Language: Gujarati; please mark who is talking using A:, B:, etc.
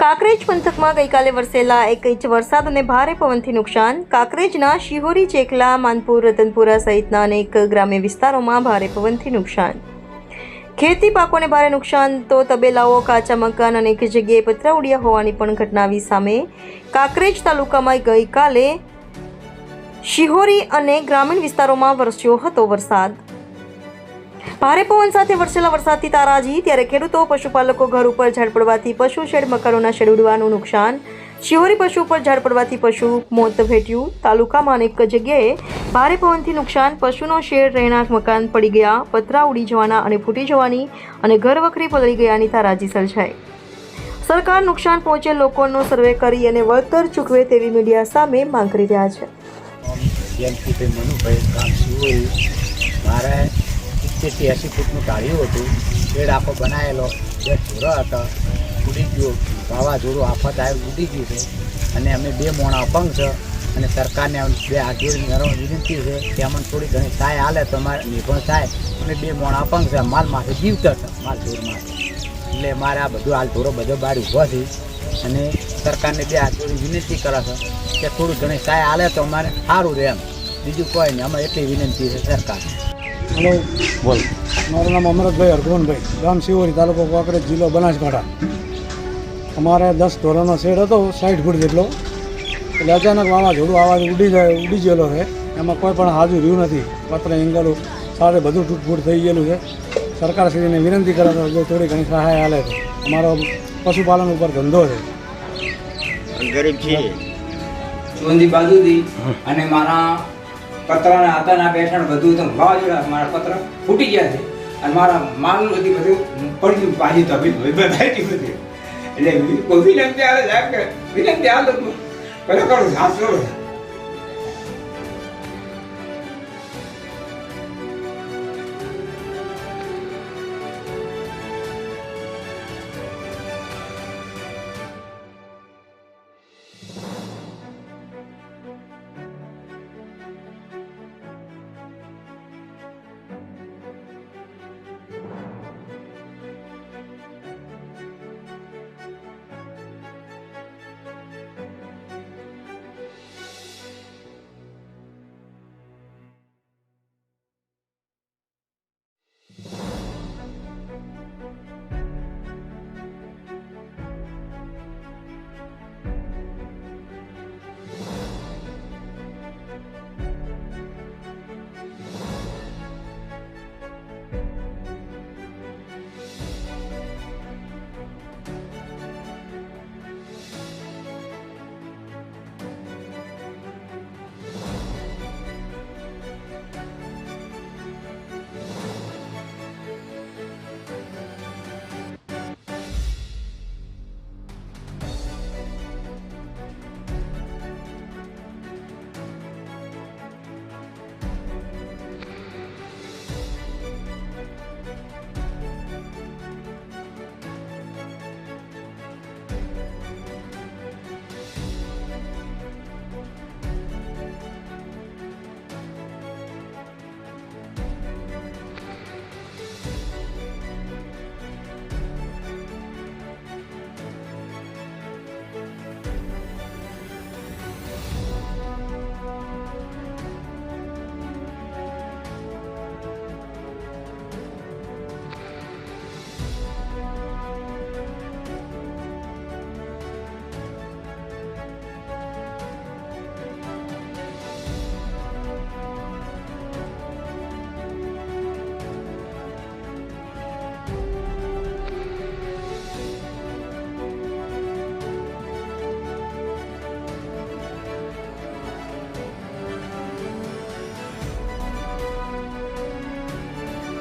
A: કાંકરેજ પંથકમાં ગઈકાલે વરસેલા 1 ઇંચ વરસાદ અને ભારે પવનથી નુકસાન. કાંકરેજના શિહોરી, ચેખલા, માનપુર, રતનપુરા સહિતના અનેક ગ્રામ્ય વિસ્તારોમાં ભારે પવનથી નુકસાન. ખેતી પાકોને ભારે નુકસાન તો તબેલાઓ, કાચા મકાન અનેક જગ્યાએ પતરા ઉડ્યા હોવાની પણ ઘટના આવી સામે. કાંકરેજ તાલુકામાં ગઈકાલે શિહોરી અને ગ્રામીણ વિસ્તારોમાં વરસ્યો હતો વરસાદ. ભારે પવન સાથે વરસેલા વરસાદથી તારાજી. ત્યારે ખેડૂતો, પશુપાલકો ઘર ઉપર ઝાડ પડવાથી પશુ શેડ, મકાનોના શેડ ઉડવાનું નુકસાન. શિહોરી પશુ ઉપર ઝાડ પડવાથી પશુ મોત ભેટ્યું. તાલુકામાં અનેક જગ્યાએ ભારે પવનથી નુકસાન. પશુનો શેડ, રહેણાંક મકાન પડી ગયા, પતરા ઉડી જવાના અને ફૂટી જવાની અને ઘર વખરી પલળી ગયાની તારાજી સર્જાઈ. સરકાર નુકસાન પહોંચેલ લોકોનો સર્વે કરી અને વળતર ચૂકવે તેવી મીડિયા સામે માંગ કરી રહ્યા છે.
B: મારે 70-80 ફૂટનું કાઢ્યું હતું. શેડ આખો બનાવેલો, 2 ઢોરા હતા, ઉડી ગયો. વાવાઝોડું આફત આવ્યું, ઉડી ગયું છે. અને અમે 2 મોણા અપંગ છે અને સરકારને 2 હાથ વિનંતી છે કે અમને થોડી ઘણી સહાય હાલે તો અમારે નિર્ભર થાય. અને 2 મોણા અપંગ છે, માલ માથે જીવતા છે, માલ ઢોર માથે. એટલે મારે આ બધું હાલ ઢોરો બધો બહાર ઊભો છે અને સરકારને 2 હાથ વિનંતી કરે છે કે થોડું ઘણી સહાય હાલે તો અમારે સારું રહે. એમ બીજું કોઈ નહીં, અમે એટલી વિનંતી છે સરકારને.
C: હેલો, બોલ. મારું નામ અમરતભાઈ હરગોનભાઈ, ગામ શિહોરી, તાલુકો કાંકરેજ, જિલ્લો બનાસકાંઠા. અમારે 10 ઢોરોનો શેડ હતો, 60 ફૂટ જેટલો. એટલે અચાનક વાવાઝોડું ઉડી ગયેલો છે. એમાં કોઈ પણ હાજુ રહ્યું નથી. પત્ર એંગલો સાથે બધું તૂટફૂટ થઈ ગયેલું છે. સરકારશ્રીને વિનંતી કરે તો જો થોડી ઘણી સહાય હાલે છે. અમારો પશુપાલન ઉપર ધંધો છે.
B: ગરીબ છીએ.
D: ચોંદી બાજુથી અને મારા પતરાના હતા ના બેઠણ બધું તો વાવાઝોડા મારા પતરા ફૂટી ગયા છે અને મારા માલ બધી બધું પડ્યું પાછી તબીત બધાઈ બધી. એટલે કોઈ વિનંતી આવે સાહેબ કે વિનંતી આવે કરો સાચો